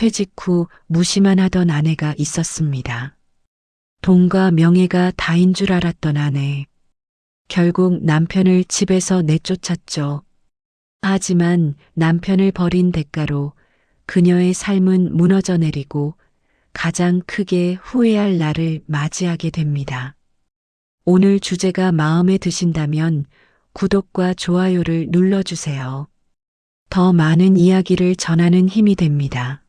퇴직 후 무시만 하던 아내가 있었습니다. 돈과 명예가 다인 줄 알았던 아내. 결국 남편을 집에서 내쫓았죠. 하지만 남편을 버린 대가로 그녀의 삶은 무너져 내리고 가장 크게 후회할 날을 맞이하게 됩니다. 오늘 주제가 마음에 드신다면 구독과 좋아요를 눌러주세요. 더 많은 이야기를 전하는 힘이 됩니다.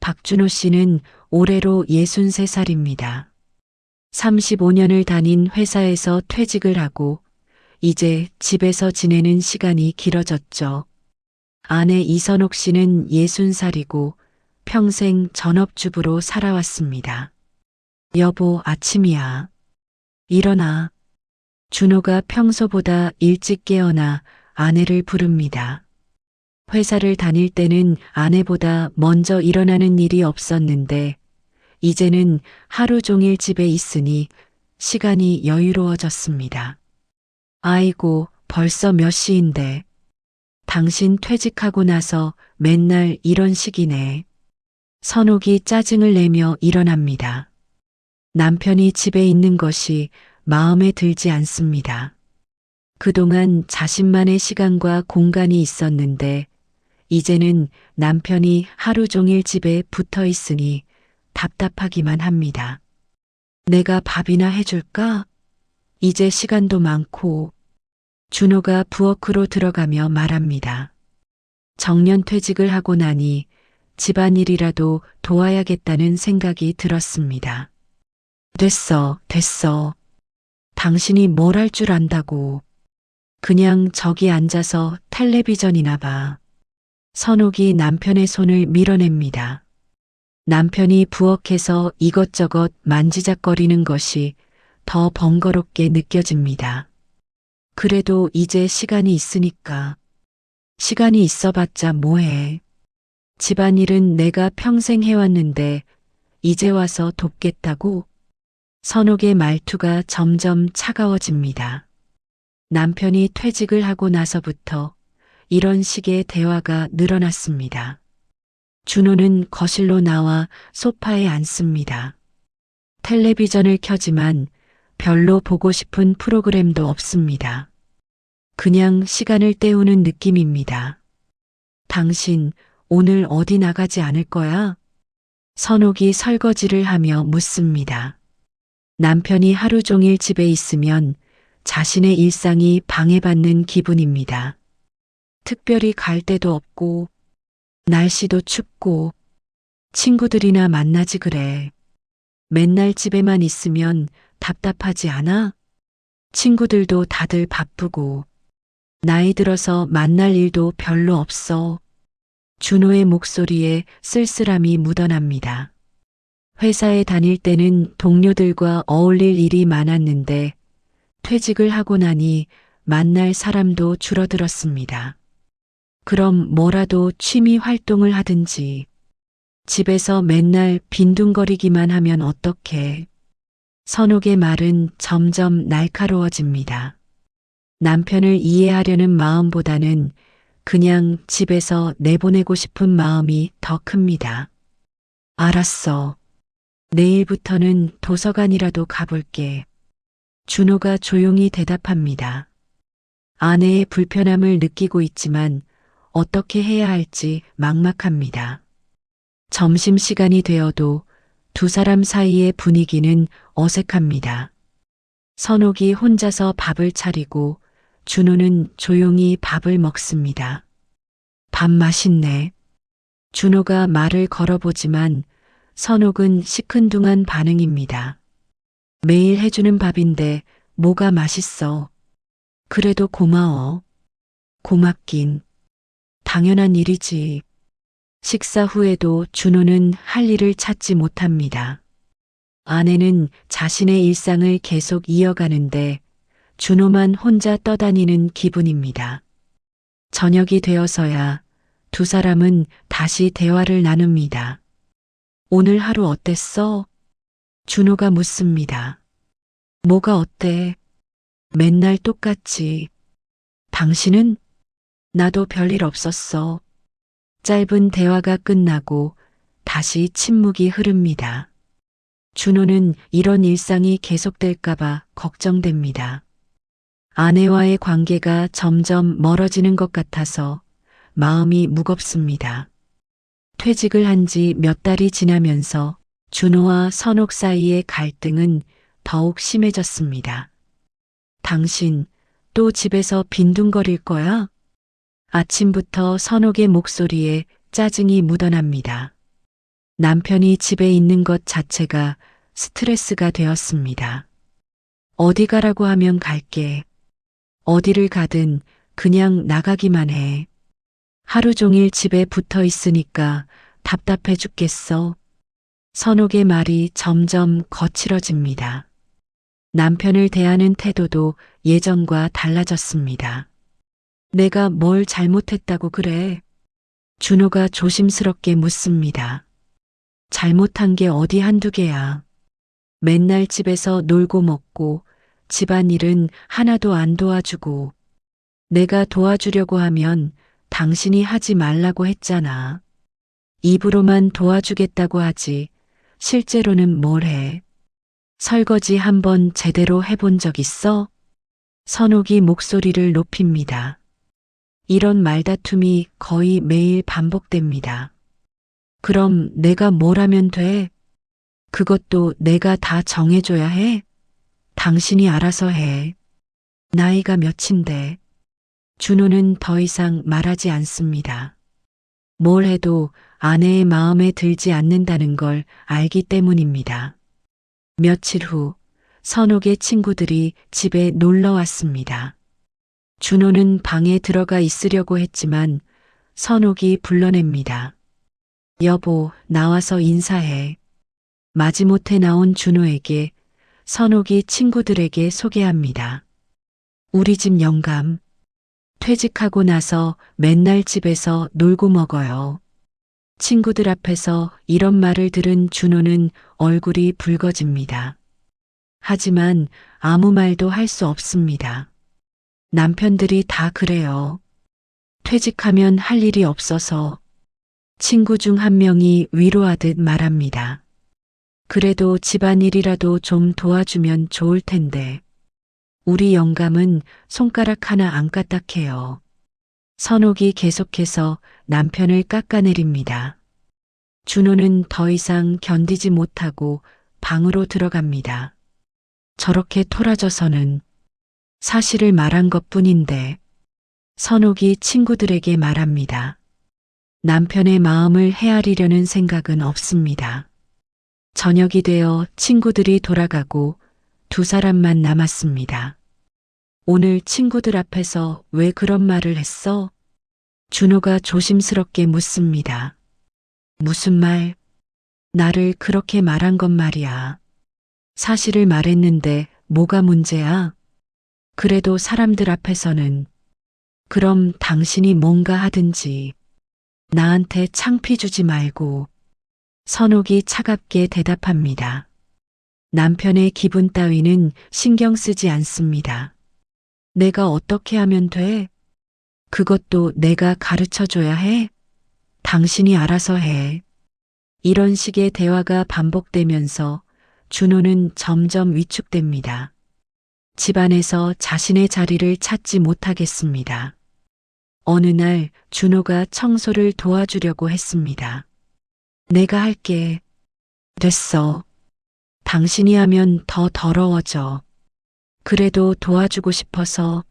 박준호 씨는 올해로 63살입니다. 35년을 다닌 회사에서 퇴직을 하고 이제 집에서 지내는 시간이 길어졌죠. 아내 이선옥 씨는 60살이고 평생 전업주부로 살아왔습니다. 여보, 아침이야. 일어나. 준호가 평소보다 일찍 깨어나 아내를 부릅니다. 회사를 다닐 때는 아내보다 먼저 일어나는 일이 없었는데 이제는 하루 종일 집에 있으니 시간이 여유로워졌습니다. 아이고, 벌써 몇 시인데. 당신 퇴직하고 나서 맨날 이런 식이네. 선옥이 짜증을 내며 일어납니다. 남편이 집에 있는 것이 마음에 들지 않습니다. 그동안 자신만의 시간과 공간이 있었는데 이제는 남편이 하루 종일 집에 붙어 있으니 답답하기만 합니다. 내가 밥이나 해줄까? 이제 시간도 많고. 준호가 부엌으로 들어가며 말합니다. 정년퇴직을 하고 나니 집안일이라도 도와야겠다는 생각이 들었습니다. 됐어. 당신이 뭘 할 줄 안다고. 그냥 저기 앉아서 텔레비전이나 봐. 선옥이 남편의 손을 밀어냅니다. 남편이 부엌에서 이것저것 만지작거리는 것이 더 번거롭게 느껴집니다. 그래도 이제 시간이 있으니까. 시간이 있어봤자 뭐해. 집안일은 내가 평생 해왔는데 이제 와서 돕겠다고? 선옥의 말투가 점점 차가워집니다. 남편이 퇴직을 하고 나서부터 이런 식의 대화가 늘어났습니다. 준호는 거실로 나와 소파에 앉습니다. 텔레비전을 켜지만 별로 보고 싶은 프로그램도 없습니다. 그냥 시간을 때우는 느낌입니다. 당신 오늘 어디 나가지 않을 거야? 선옥이 설거지를 하며 묻습니다. 남편이 하루 종일 집에 있으면 자신의 일상이 방해받는 기분입니다. 특별히 갈 데도 없고 날씨도 춥고 친구들이나 만나지 그래. 맨날 집에만 있으면 답답하지 않아? 친구들도 다들 바쁘고 나이 들어서 만날 일도 별로 없어. 준호의 목소리에 쓸쓸함이 묻어납니다. 회사에 다닐 때는 동료들과 어울릴 일이 많았는데 퇴직을 하고 나니 만날 사람도 줄어들었습니다. 그럼 뭐라도 취미 활동을 하든지 집에서 맨날 빈둥거리기만 하면 어떡해. 선옥의 말은 점점 날카로워집니다. 남편을 이해하려는 마음보다는 그냥 집에서 내보내고 싶은 마음이 더 큽니다. 알았어. 내일부터는 도서관이라도 가볼게. 준호가 조용히 대답합니다. 아내의 불편함을 느끼고 있지만 어떻게 해야 할지 막막합니다. 점심시간이 되어도 두 사람 사이의 분위기는 어색합니다. 선옥이 혼자서 밥을 차리고 준호는 조용히 밥을 먹습니다. 밥 맛있네. 준호가 말을 걸어보지만 선옥은 시큰둥한 반응입니다. 매일 해주는 밥인데 뭐가 맛있어. 그래도 고마워. 고맙긴. 당연한 일이지. 식사 후에도 준호는 할 일을 찾지 못합니다. 아내는 자신의 일상을 계속 이어가는데 준호만 혼자 떠다니는 기분입니다. 저녁이 되어서야 두 사람은 다시 대화를 나눕니다. 오늘 하루 어땠어? 준호가 묻습니다. 뭐가 어때? 맨날 똑같지. 당신은? 나도 별일 없었어. 짧은 대화가 끝나고 다시 침묵이 흐릅니다. 준호는 이런 일상이 계속될까봐 걱정됩니다. 아내와의 관계가 점점 멀어지는 것 같아서 마음이 무겁습니다. 퇴직을 한 지 몇 달이 지나면서 준호와 선옥 사이의 갈등은 더욱 심해졌습니다. 당신 또 집에서 빈둥거릴 거야? 아침부터 선옥의 목소리에 짜증이 묻어납니다. 남편이 집에 있는 것 자체가 스트레스가 되었습니다. 어디 가라고 하면 갈게. 어디를 가든 그냥 나가기만 해. 하루 종일 집에 붙어 있으니까 답답해 죽겠어. 선옥의 말이 점점 거칠어집니다. 남편을 대하는 태도도 예전과 달라졌습니다. 내가 뭘 잘못했다고 그래? 준호가 조심스럽게 묻습니다. 잘못한 게 어디 한두 개야. 맨날 집에서 놀고 먹고 집안일은 하나도 안 도와주고 내가 도와주려고 하면 당신이 하지 말라고 했잖아. 입으로만 도와주겠다고 하지 실제로는 뭘 해? 설거지 한번 제대로 해본 적 있어? 선옥이 목소리를 높입니다. 이런 말다툼이 거의 매일 반복됩니다. 그럼 내가 뭘 하면 돼? 그것도 내가 다 정해줘야 해? 당신이 알아서 해. 나이가 몇인데. 준호는 더 이상 말하지 않습니다. 뭘 해도 아내의 마음에 들지 않는다는 걸 알기 때문입니다. 며칠 후 선옥의 친구들이 집에 놀러 왔습니다. 준호는 방에 들어가 있으려고 했지만 선옥이 불러냅니다. 여보, 나와서 인사해. 마지못해 나온 준호에게 선옥이 친구들에게 소개합니다. 우리 집 영감. 퇴직하고 나서 맨날 집에서 놀고 먹어요. 친구들 앞에서 이런 말을 들은 준호는 얼굴이 붉어집니다. 하지만 아무 말도 할 수 없습니다. 남편들이 다 그래요. 퇴직하면 할 일이 없어서. 친구 중 한 명이 위로하듯 말합니다. 그래도 집안일이라도 좀 도와주면 좋을 텐데. 우리 영감은 손가락 하나 안 까딱해요. 선옥이 계속해서 남편을 깎아내립니다. 준호는 더 이상 견디지 못하고 방으로 들어갑니다. 저렇게 토라져서는 사실을 말한 것뿐인데 선옥이 친구들에게 말합니다. 남편의 마음을 헤아리려는 생각은 없습니다. 저녁이 되어 친구들이 돌아가고 두 사람만 남았습니다. 오늘 친구들 앞에서 왜 그런 말을 했어? 준호가 조심스럽게 묻습니다. 무슨 말? 나를 그렇게 말한 건 말이야. 사실을 말했는데 뭐가 문제야? 그래도 사람들 앞에서는. 그럼 당신이 뭔가 하든지. 나한테 창피 주지 말고. 선옥이 차갑게 대답합니다. 남편의 기분 따위는 신경 쓰지 않습니다. 내가 어떻게 하면 돼? 그것도 내가 가르쳐 줘야 해? 당신이 알아서 해. 이런 식의 대화가 반복되면서 준호는 점점 위축됩니다. 집안에서 자신의 자리를 찾지 못하겠습니다. 어느 날 준호가 청소를 도와주려고 했습니다. 내가 할게. 됐어. 당신이 하면 더 더러워져. 그래도 도와주고 싶어서.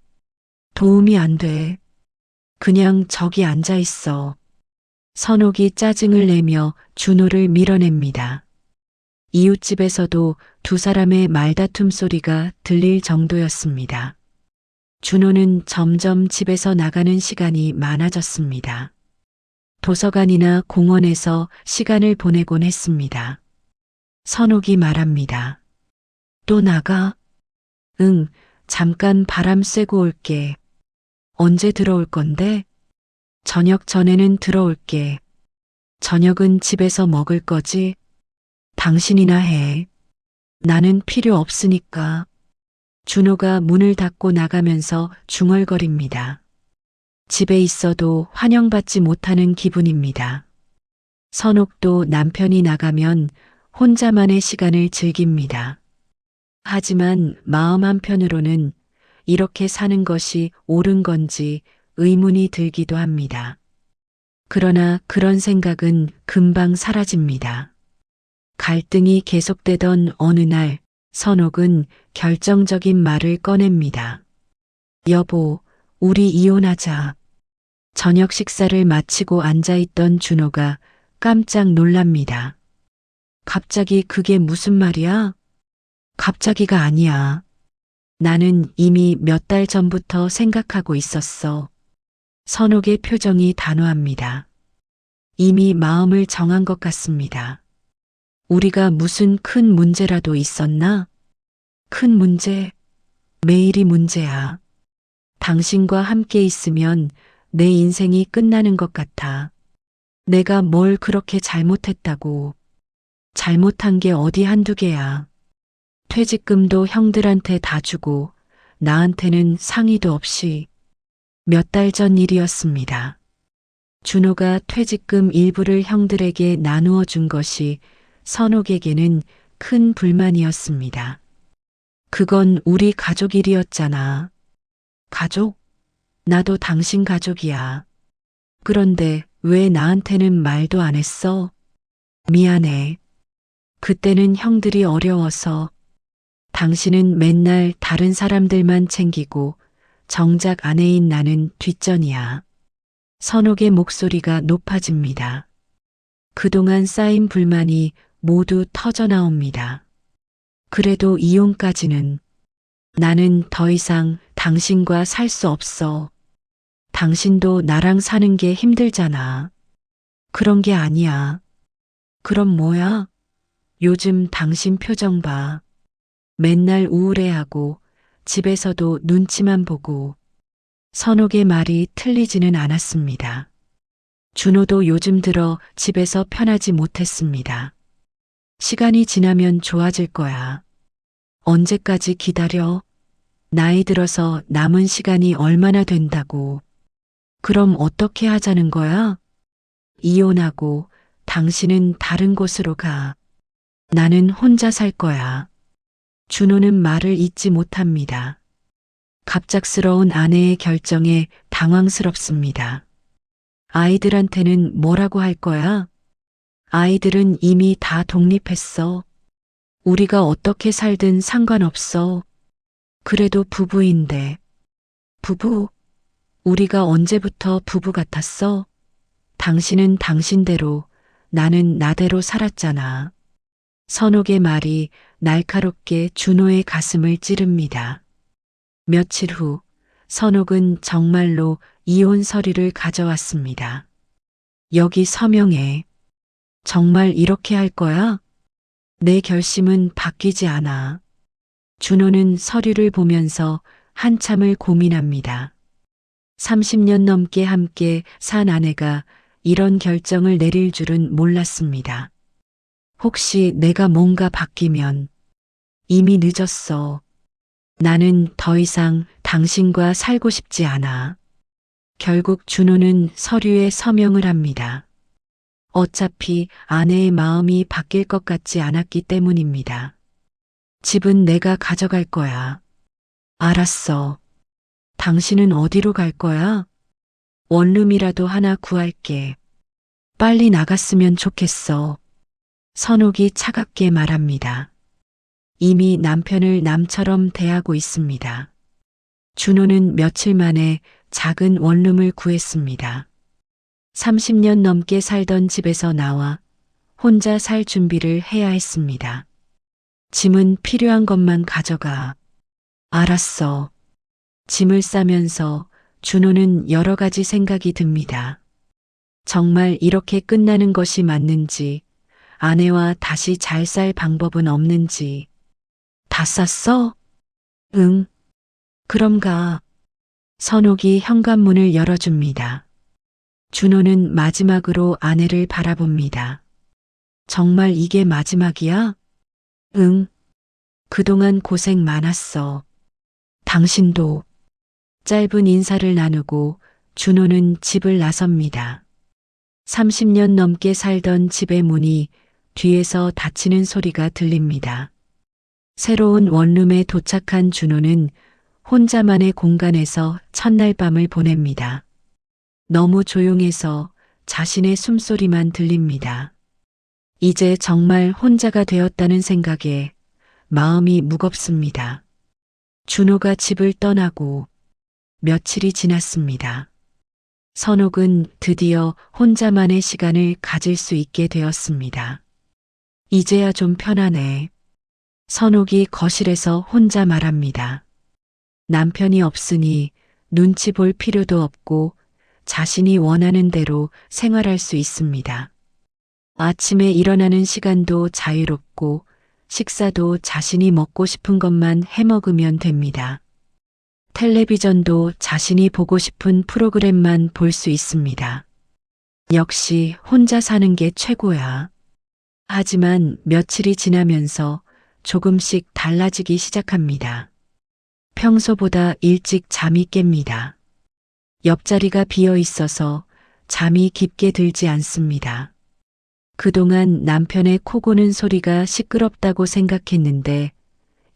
도움이 안 돼. 그냥 저기 앉아 있어. 선옥이 짜증을 내며 준호를 밀어냅니다. 이웃집에서도 두 사람의 말다툼 소리가 들릴 정도였습니다. 준호는 점점 집에서 나가는 시간이 많아졌습니다. 도서관이나 공원에서 시간을 보내곤 했습니다. 선옥이 말합니다. 또 나가? 응, 잠깐 바람 쐬고 올게. 언제 들어올 건데? 저녁 전에는 들어올게. 저녁은 집에서 먹을 거지? 당신이나 해. 나는 필요 없으니까. 준호가 문을 닫고 나가면서 중얼거립니다. 집에 있어도 환영받지 못하는 기분입니다. 선옥도 남편이 나가면 혼자만의 시간을 즐깁니다. 하지만 마음 한편으로는 이렇게 사는 것이 옳은 건지 의문이 들기도 합니다. 그러나 그런 생각은 금방 사라집니다. 갈등이 계속되던 어느 날 선옥은 결정적인 말을 꺼냅니다. 여보, 우리 이혼하자. 저녁 식사를 마치고 앉아있던 준호가 깜짝 놀랍니다. 갑자기 그게 무슨 말이야? 갑자기가 아니야. 나는 이미 몇 달 전부터 생각하고 있었어. 선옥의 표정이 단호합니다. 이미 마음을 정한 것 같습니다. 우리가 무슨 큰 문제라도 있었나? 큰 문제? 매일이 문제야. 당신과 함께 있으면 내 인생이 끝나는 것 같아. 내가 뭘 그렇게 잘못했다고. 잘못한 게 어디 한두 개야. 퇴직금도 형들한테 다 주고 나한테는 상의도 없이. 몇 달 전 일이었습니다. 준호가 퇴직금 일부를 형들에게 나누어 준 것이 선옥에게는 큰 불만이었습니다. 그건 우리 가족 일이었잖아. 가족? 나도 당신 가족이야. 그런데 왜 나한테는 말도 안 했어? 미안해. 그때는 형들이 어려워서. 당신은 맨날 다른 사람들만 챙기고 정작 아내인 나는 뒷전이야. 선옥의 목소리가 높아집니다. 그동안 쌓인 불만이 모두 터져나옵니다. 그래도 이혼까지는. 나는 더 이상 당신과 살 수 없어. 당신도 나랑 사는 게 힘들잖아. 그런 게 아니야. 그럼 뭐야? 요즘 당신 표정 봐. 맨날 우울해하고 집에서도 눈치만 보고. 선옥의 말이 틀리지는 않았습니다. 준호도 요즘 들어 집에서 편하지 못했습니다. 시간이 지나면 좋아질 거야. 언제까지 기다려? 나이 들어서 남은 시간이 얼마나 된다고. 그럼 어떻게 하자는 거야? 이혼하고 당신은 다른 곳으로 가. 나는 혼자 살 거야. 준호는 말을 잇지 못합니다. 갑작스러운 아내의 결정에 당황스럽습니다. 아이들한테는 뭐라고 할 거야? 아이들은 이미 다 독립했어. 우리가 어떻게 살든 상관없어. 그래도 부부인데. 부부? 우리가 언제부터 부부 같았어? 당신은 당신대로, 나는 나대로 살았잖아. 선옥의 말이 날카롭게 준호의 가슴을 찌릅니다. 며칠 후, 선옥은 정말로 이혼 서류를 가져왔습니다. 여기 서명해. 정말 이렇게 할 거야? 내 결심은 바뀌지 않아. 준호는 서류를 보면서 한참을 고민합니다. 30년 넘게 함께 산 아내가 이런 결정을 내릴 줄은 몰랐습니다. 혹시 내가 뭔가 바뀌면 이미 늦었어. 나는 더 이상 당신과 살고 싶지 않아. 결국 준호는 서류에 서명을 합니다. 어차피 아내의 마음이 바뀔 것 같지 않았기 때문입니다. 집은 내가 가져갈 거야. 알았어. 당신은 어디로 갈 거야? 원룸이라도 하나 구할게. 빨리 나갔으면 좋겠어. 선옥이 차갑게 말합니다. 이미 남편을 남처럼 대하고 있습니다. 준호는 며칠 만에 작은 원룸을 구했습니다. 30년 넘게 살던 집에서 나와 혼자 살 준비를 해야 했습니다. 짐은 필요한 것만 가져가. 알았어. 짐을 싸면서 준호는 여러 가지 생각이 듭니다. 정말 이렇게 끝나는 것이 맞는지, 아내와 다시 잘 살 방법은 없는지. 다 쌌어? 응. 그럼 가. 선옥이 현관문을 열어줍니다. 준호는 마지막으로 아내를 바라봅니다. 정말 이게 마지막이야? 응. 그동안 고생 많았어. 당신도. 짧은 인사를 나누고 준호는 집을 나섭니다. 30년 넘게 살던 집의 문이 뒤에서 닫히는 소리가 들립니다. 새로운 원룸에 도착한 준호는 혼자만의 공간에서 첫날 밤을 보냅니다. 너무 조용해서 자신의 숨소리만 들립니다. 이제 정말 혼자가 되었다는 생각에 마음이 무겁습니다. 준호가 집을 떠나고 며칠이 지났습니다. 선옥은 드디어 혼자만의 시간을 가질 수 있게 되었습니다. 이제야 좀 편하네. 선옥이 거실에서 혼자 말합니다. 남편이 없으니 눈치 볼 필요도 없고 자신이 원하는 대로 생활할 수 있습니다. 아침에 일어나는 시간도 자유롭고 식사도 자신이 먹고 싶은 것만 해 먹으면 됩니다. 텔레비전도 자신이 보고 싶은 프로그램만 볼 수 있습니다. 역시 혼자 사는 게 최고야. 하지만 며칠이 지나면서 조금씩 달라지기 시작합니다. 평소보다 일찍 잠이 깹니다. 옆자리가 비어 있어서 잠이 깊게 들지 않습니다. 그동안 남편의 코 고는 소리가 시끄럽다고 생각했는데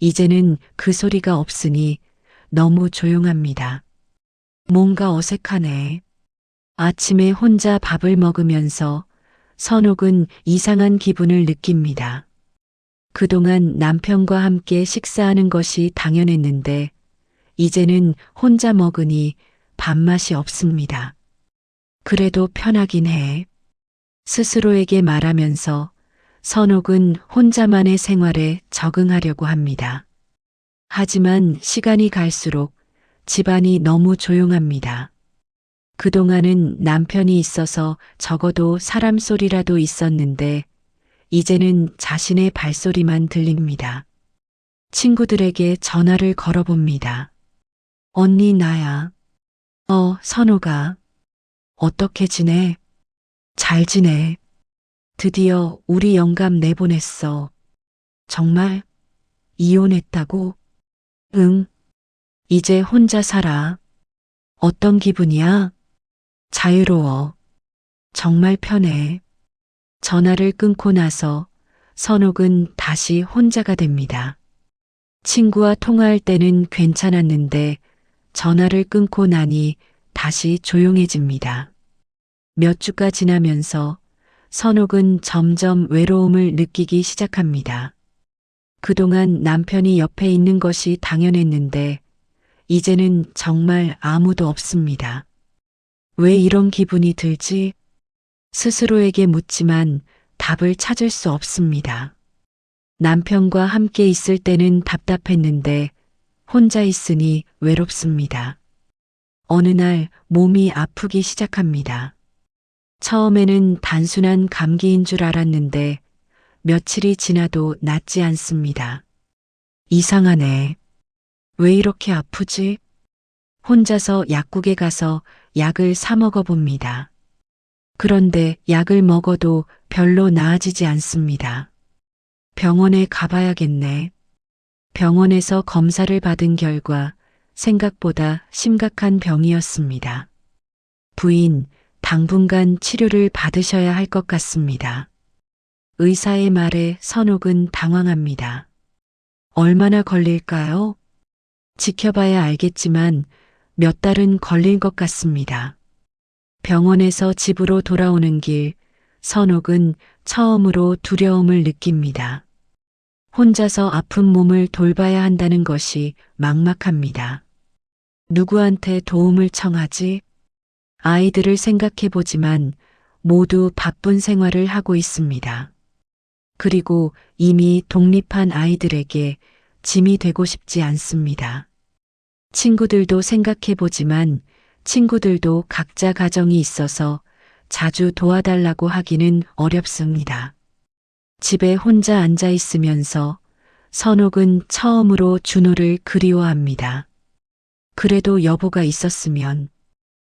이제는 그 소리가 없으니 너무 조용합니다. 뭔가 어색하네. 아침에 혼자 밥을 먹으면서 선옥은 이상한 기분을 느낍니다. 그동안 남편과 함께 식사하는 것이 당연했는데 이제는 혼자 먹으니 밥맛이 없습니다. 그래도 편하긴 해. 스스로에게 말하면서 선옥은 혼자만의 생활에 적응하려고 합니다. 하지만 시간이 갈수록 집안이 너무 조용합니다. 그동안은 남편이 있어서 적어도 사람 소리라도 있었는데 이제는 자신의 발소리만 들립니다. 친구들에게 전화를 걸어봅니다. 언니 나야. 선옥아. 어떻게 지내? 잘 지내. 드디어 우리 영감 내보냈어. 정말? 이혼했다고? 응. 이제 혼자 살아. 어떤 기분이야? 자유로워. 정말 편해. 전화를 끊고 나서 선옥은 다시 혼자가 됩니다. 친구와 통화할 때는 괜찮았는데 전화를 끊고 나니 다시 조용해집니다. 몇 주가 지나면서 선옥은 점점 외로움을 느끼기 시작합니다. 그동안 남편이 옆에 있는 것이 당연했는데 이제는 정말 아무도 없습니다. 왜 이런 기분이 들지? 스스로에게 묻지만 답을 찾을 수 없습니다. 남편과 함께 있을 때는 답답했는데 혼자 있으니 외롭습니다. 어느 날 몸이 아프기 시작합니다. 처음에는 단순한 감기인 줄 알았는데 며칠이 지나도 낫지 않습니다. 이상하네. 왜 이렇게 아프지? 혼자서 약국에 가서 약을 사 먹어봅니다. 그런데 약을 먹어도 별로 나아지지 않습니다. 병원에 가봐야겠네. 병원에서 검사를 받은 결과 생각보다 심각한 병이었습니다. 부인, 당분간 치료를 받으셔야 할 것 같습니다. 의사의 말에 선옥은 당황합니다. 얼마나 걸릴까요? 지켜봐야 알겠지만 몇 달은 걸릴 것 같습니다. 병원에서 집으로 돌아오는 길, 선옥은 처음으로 두려움을 느낍니다. 혼자서 아픈 몸을 돌봐야 한다는 것이 막막합니다. 누구한테 도움을 청하지? 아이들을 생각해보지만 모두 바쁜 생활을 하고 있습니다. 그리고 이미 독립한 아이들에게 짐이 되고 싶지 않습니다. 친구들도 생각해보지만 친구들도 각자 가정이 있어서 자주 도와달라고 하기는 어렵습니다. 집에 혼자 앉아 있으면서 선옥은 처음으로 준호를 그리워합니다. 그래도 여보가 있었으면,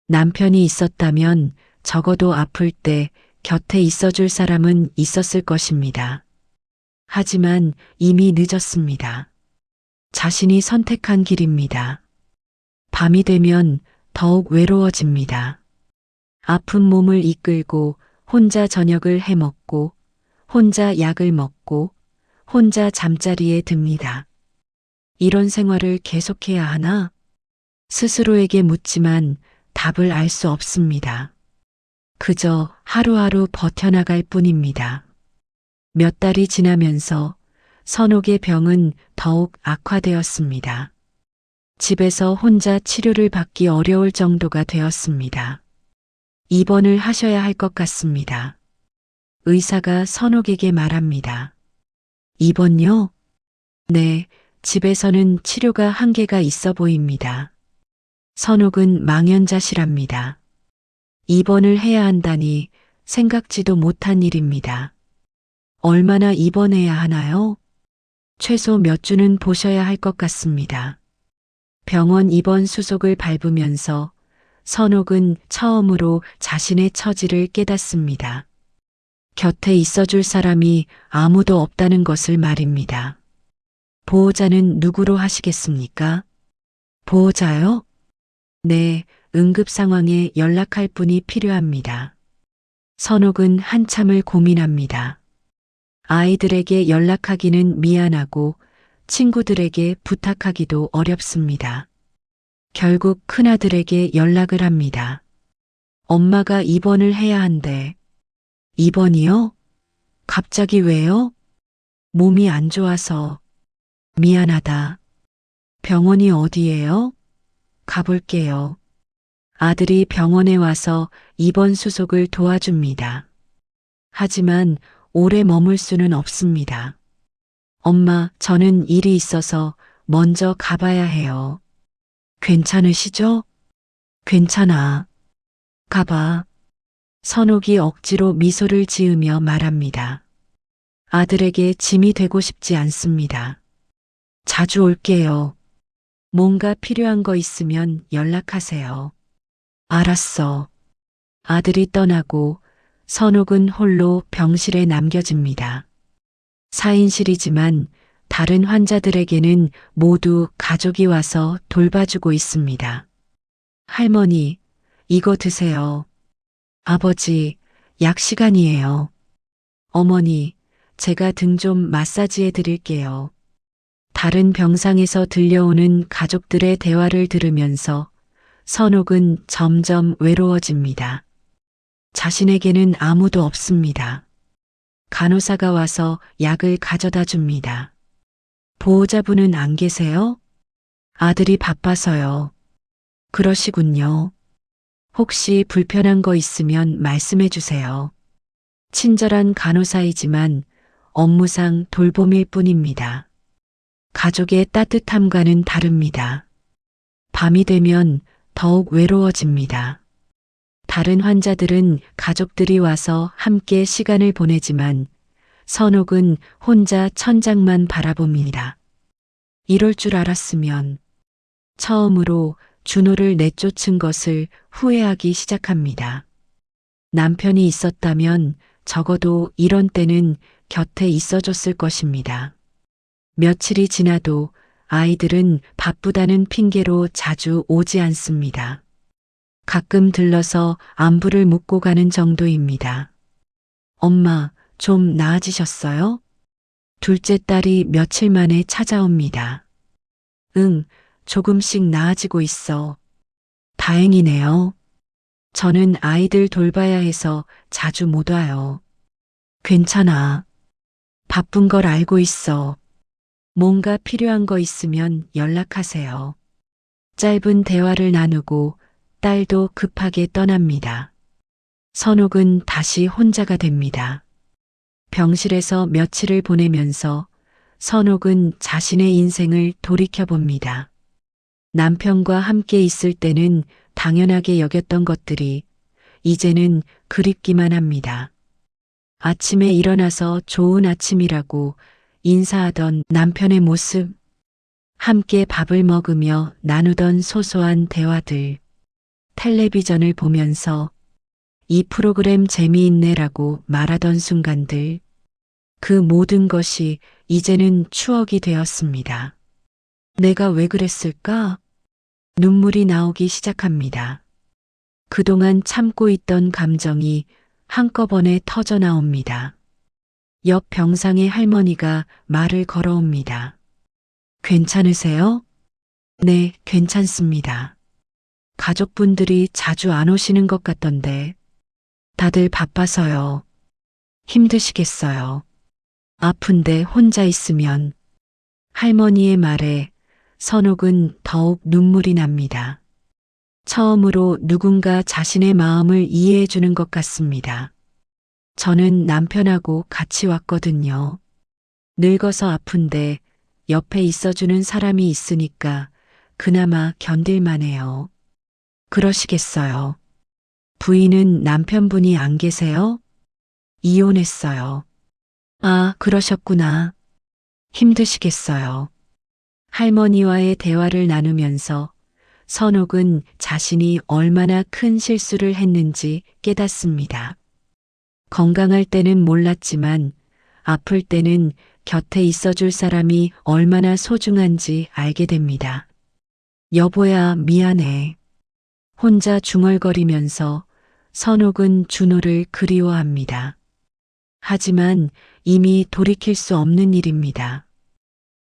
남편이 있었다면 적어도 아플 때 곁에 있어줄 사람은 있었을 것입니다. 하지만 이미 늦었습니다. 자신이 선택한 길입니다. 밤이 되면 더욱 외로워집니다. 아픈 몸을 이끌고 혼자 저녁을 해 먹고, 혼자 약을 먹고, 혼자 잠자리에 듭니다. 이런 생활을 계속해야 하나? 스스로에게 묻지만 답을 알 수 없습니다. 그저 하루하루 버텨나갈 뿐입니다. 몇 달이 지나면서 선옥의 병은 더욱 악화되었습니다. 집에서 혼자 치료를 받기 어려울 정도가 되었습니다. 입원을 하셔야 할 것 같습니다. 의사가 선옥에게 말합니다. 입원요? 네, 집에서는 치료가 한계가 있어 보입니다. 선옥은 망연자실합니다. 입원을 해야 한다니 생각지도 못한 일입니다. 얼마나 입원해야 하나요? 최소 몇 주는 보셔야 할 것 같습니다. 병원 입원 수속을 밟으면서 선옥은 처음으로 자신의 처지를 깨닫습니다. 곁에 있어줄 사람이 아무도 없다는 것을 말입니다. 보호자는 누구로 하시겠습니까? 보호자요? 네, 응급 상황에 연락할 분이 필요합니다. 선옥은 한참을 고민합니다. 아이들에게 연락하기는 미안하고 친구들에게 부탁하기도 어렵습니다. 결국 큰아들에게 연락을 합니다. 엄마가 입원을 해야 한대. 입원이요? 갑자기 왜요? 몸이 안 좋아서. 미안하다. 병원이 어디예요? 가볼게요. 아들이 병원에 와서 입원 수속을 도와줍니다. 하지만 오래 머물 수는 없습니다. 엄마, 저는 일이 있어서 먼저 가봐야 해요. 괜찮으시죠? 괜찮아. 가봐. 선옥이 억지로 미소를 지으며 말합니다. 아들에게 짐이 되고 싶지 않습니다. 자주 올게요. 뭔가 필요한 거 있으면 연락하세요. 알았어. 아들이 떠나고 선옥은 홀로 병실에 남겨집니다. 4인실이지만 다른 환자들에게는 모두 가족이 와서 돌봐주고 있습니다. 할머니, 이거 드세요. 아버지, 약 시간이에요. 어머니, 제가 등 좀 마사지해 드릴게요. 다른 병상에서 들려오는 가족들의 대화를 들으면서 선옥은 점점 외로워집니다. 자신에게는 아무도 없습니다. 간호사가 와서 약을 가져다 줍니다. 보호자분은 안 계세요? 아들이 바빠서요. 그러시군요. 혹시 불편한 거 있으면 말씀해 주세요. 친절한 간호사이지만 업무상 돌봄일 뿐입니다. 가족의 따뜻함과는 다릅니다. 밤이 되면 더욱 외로워집니다. 다른 환자들은 가족들이 와서 함께 시간을 보내지만 선옥은 혼자 천장만 바라봅니다. 이럴 줄 알았으면 처음으로 준호를 내쫓은 것을 후회하기 시작합니다. 남편이 있었다면 적어도 이런 때는 곁에 있어줬을 것입니다. 며칠이 지나도 아이들은 바쁘다는 핑계로 자주 오지 않습니다. 가끔 들러서 안부를 묻고 가는 정도입니다. 엄마, 좀 나아지셨어요? 둘째 딸이 며칠 만에 찾아옵니다. 응, 조금씩 나아지고 있어. 다행이네요. 저는 아이들 돌봐야 해서 자주 못 와요. 괜찮아. 바쁜 걸 알고 있어. 뭔가 필요한 거 있으면 연락하세요. 짧은 대화를 나누고 딸도 급하게 떠납니다. 선옥은 다시 혼자가 됩니다. 병실에서 며칠을 보내면서 선옥은 자신의 인생을 돌이켜봅니다. 남편과 함께 있을 때는 당연하게 여겼던 것들이 이제는 그립기만 합니다. 아침에 일어나서 좋은 아침이라고 인사하던 남편의 모습, 함께 밥을 먹으며 나누던 소소한 대화들, 텔레비전을 보면서 이 프로그램 재미있네라고 말하던 순간들, 그 모든 것이 이제는 추억이 되었습니다. 내가 왜 그랬을까? 눈물이 나오기 시작합니다. 그동안 참고 있던 감정이 한꺼번에 터져 나옵니다. 옆 병상의 할머니가 말을 걸어옵니다. 괜찮으세요? 네, 괜찮습니다. 가족분들이 자주 안 오시는 것 같던데. 다들 바빠서요. 힘드시겠어요. 아픈데 혼자 있으면. 할머니의 말에 선옥은 더욱 눈물이 납니다. 처음으로 누군가 자신의 마음을 이해해 주는 것 같습니다. 저는 남편하고 같이 왔거든요. 늙어서 아픈데 옆에 있어주는 사람이 있으니까 그나마 견딜만해요. 그러시겠어요. 부인은 남편분이 안 계세요? 이혼했어요. 아, 그러셨구나. 힘드시겠어요. 할머니와의 대화를 나누면서 선옥은 자신이 얼마나 큰 실수를 했는지 깨닫습니다. 건강할 때는 몰랐지만 아플 때는 곁에 있어줄 사람이 얼마나 소중한지 알게 됩니다. 여보야, 미안해. 혼자 중얼거리면서 선옥은 준호를 그리워합니다. 하지만 이미 돌이킬 수 없는 일입니다.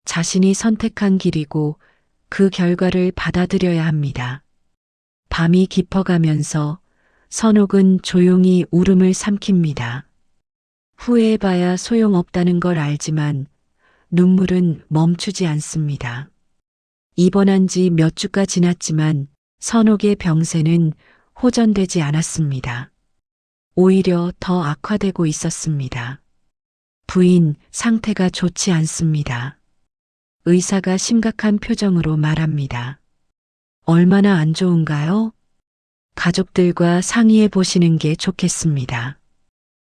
자신이 선택한 길이고 그 결과를 받아들여야 합니다. 밤이 깊어가면서 선옥은 조용히 울음을 삼킵니다. 후회해봐야 소용없다는 걸 알지만 눈물은 멈추지 않습니다. 입원한 지 몇 주가 지났지만 선옥의 병세는 호전되지 않았습니다. 오히려 더 악화되고 있었습니다. 부인, 상태가 좋지 않습니다. 의사가 심각한 표정으로 말합니다. 얼마나 안 좋은가요? 가족들과 상의해 보시는 게 좋겠습니다.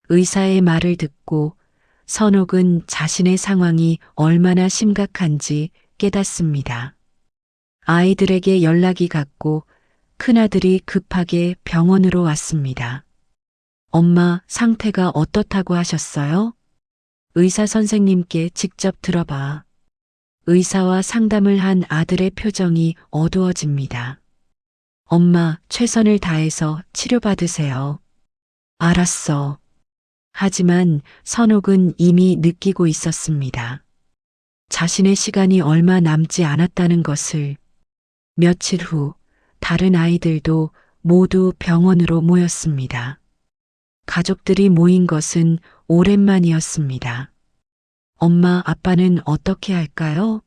의사의 말을 듣고 선옥은 자신의 상황이 얼마나 심각한지 깨닫습니다. 아이들에게 연락이 갔고 큰아들이 급하게 병원으로 왔습니다. 엄마, 상태가 어떻다고 하셨어요? 의사 선생님께 직접 들어봐. 의사와 상담을 한 아들의 표정이 어두워집니다. 엄마, 최선을 다해서 치료받으세요. 알았어. 하지만 선옥은 이미 느끼고 있었습니다. 자신의 시간이 얼마 남지 않았다는 것을. 며칠 후 다른 아이들도 모두 병원으로 모였습니다. 가족들이 모인 것은 오랜만이었습니다. 엄마, 아빠는 어떻게 할까요?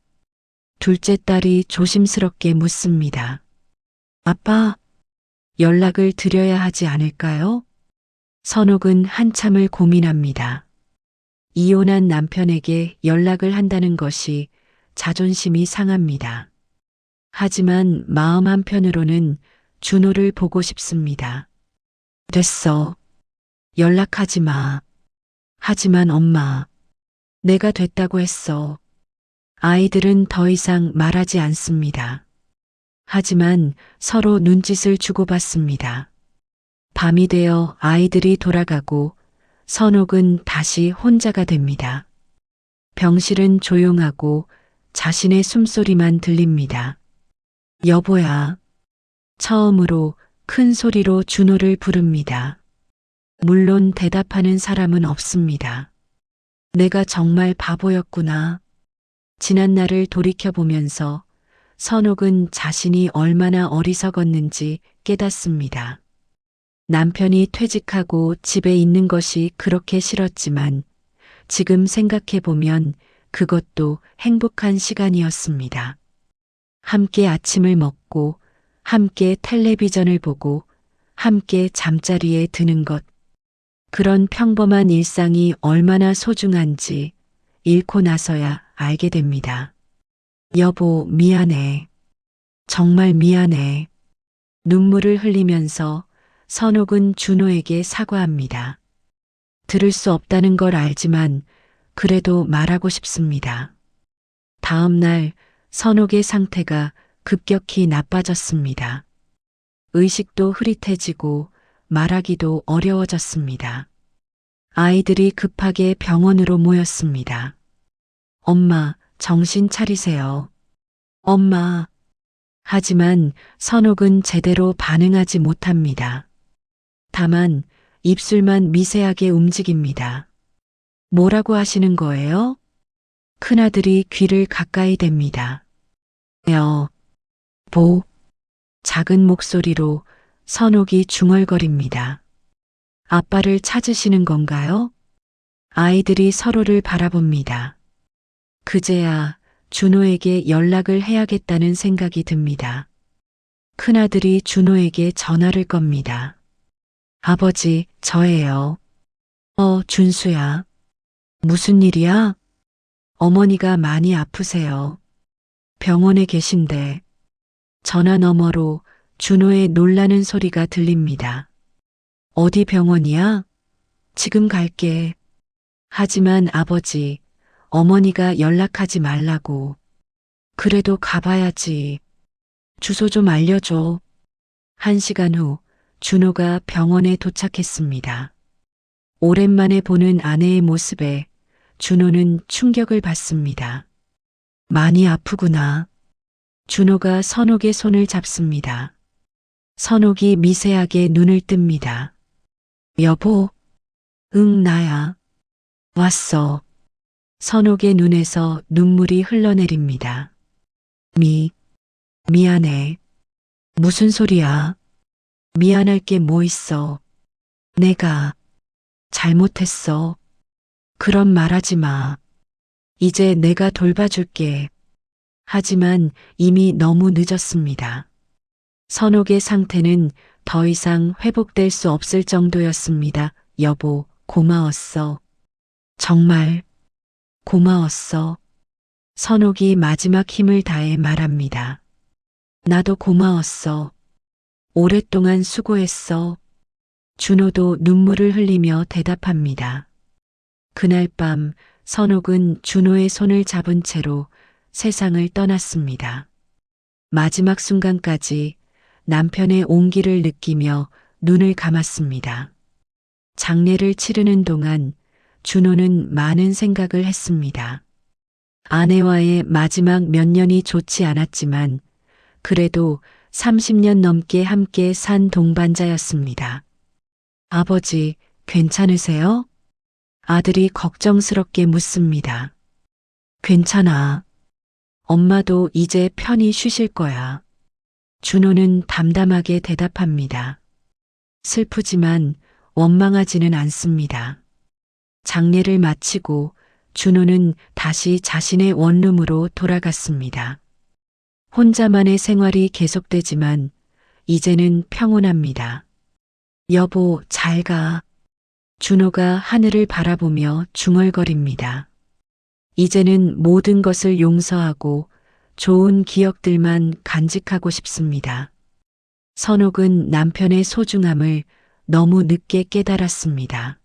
둘째 딸이 조심스럽게 묻습니다. 아빠, 연락을 드려야 하지 않을까요? 선옥은 한참을 고민합니다. 이혼한 남편에게 연락을 한다는 것이 자존심이 상합니다. 하지만 마음 한편으로는 준호를 보고 싶습니다. 됐어. 연락하지 마. 하지만 엄마, 내가 됐다고 했어. 아이들은 더 이상 말하지 않습니다. 하지만 서로 눈짓을 주고받습니다. 밤이 되어 아이들이 돌아가고 선옥은 다시 혼자가 됩니다. 병실은 조용하고 자신의 숨소리만 들립니다. 여보야. 처음으로 큰 소리로 준호를 부릅니다. 물론 대답하는 사람은 없습니다. 내가 정말 바보였구나. 지난 날을 돌이켜보면서 선옥은 자신이 얼마나 어리석었는지 깨닫습니다. 남편이 퇴직하고 집에 있는 것이 그렇게 싫었지만 지금 생각해보면 그것도 행복한 시간이었습니다. 함께 아침을 먹고 함께 텔레비전을 보고 함께 잠자리에 드는 것. 그런 평범한 일상이 얼마나 소중한지 잃고 나서야 알게 됩니다. 여보, 미안해. 정말 미안해. 눈물을 흘리면서 선옥은 준호에게 사과합니다. 들을 수 없다는 걸 알지만 그래도 말하고 싶습니다. 다음 날 선옥의 상태가 급격히 나빠졌습니다. 의식도 흐릿해지고 말하기도 어려워졌습니다. 아이들이 급하게 병원으로 모였습니다. 엄마, 정신 차리세요. 엄마. 하지만 선옥은 제대로 반응하지 못합니다. 다만 입술만 미세하게 움직입니다. 뭐라고 하시는 거예요? 큰아들이 귀를 가까이 댑니다. 보. 작은 목소리로 선옥이 중얼거립니다. 아빠를 찾으시는 건가요? 아이들이 서로를 바라봅니다. 그제야 준호에게 연락을 해야겠다는 생각이 듭니다. 큰아들이 준호에게 전화를 겁니다. 아버지, 저예요. 준수야. 무슨 일이야? 어머니가 많이 아프세요. 병원에 계신데. 전화 너머로 준호의 놀라는 소리가 들립니다. 어디 병원이야? 지금 갈게. 하지만 아버지, 어머니가 연락하지 말라고. 그래도 가봐야지. 주소 좀 알려줘. 1시간 후 준호가 병원에 도착했습니다. 오랜만에 보는 아내의 모습에 준호는 충격을 받습니다. 많이 아프구나. 준호가 선옥의 손을 잡습니다. 선옥이 미세하게 눈을 뜹니다. 여보? 응, 나야. 왔어. 선옥의 눈에서 눈물이 흘러내립니다. 미안해. 무슨 소리야? 미안할 게 뭐 있어. 내가 잘못했어. 그런 말하지 마. 이제 내가 돌봐줄게. 하지만 이미 너무 늦었습니다. 선옥의 상태는 더 이상 회복될 수 없을 정도였습니다. 여보, 고마웠어. 정말 고마웠어. 선옥이 마지막 힘을 다해 말합니다. 나도 고마웠어. 오랫동안 수고했어. 준호도 눈물을 흘리며 대답합니다. 그날 밤 선옥은 준호의 손을 잡은 채로 세상을 떠났습니다. 마지막 순간까지 남편의 온기를 느끼며 눈을 감았습니다. 장례를 치르는 동안 준호는 많은 생각을 했습니다. 아내와의 마지막 몇 년이 좋지 않았지만 그래도 30년 넘게 함께 산 동반자였습니다. 아버지, 괜찮으세요? 아들이 걱정스럽게 묻습니다. 괜찮아. 엄마도 이제 편히 쉬실 거야. 준호는 담담하게 대답합니다. 슬프지만 원망하지는 않습니다. 장례를 마치고 준호는 다시 자신의 원룸으로 돌아갔습니다. 혼자만의 생활이 계속되지만 이제는 평온합니다. 여보, 잘 가. 준호가 하늘을 바라보며 중얼거립니다. 이제는 모든 것을 용서하고 좋은 기억들만 간직하고 싶습니다. 선옥은 남편의 소중함을 너무 늦게 깨달았습니다.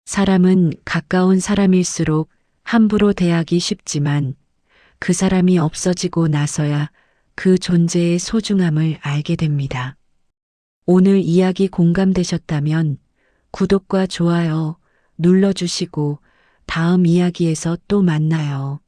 사람은 가까운 사람일수록 함부로 대하기 쉽지만 그 사람이 없어지고 나서야 그 존재의 소중함을 알게 됩니다. 오늘 이야기 공감되셨다면 구독과 좋아요 눌러주시고 다음 이야기에서 또 만나요.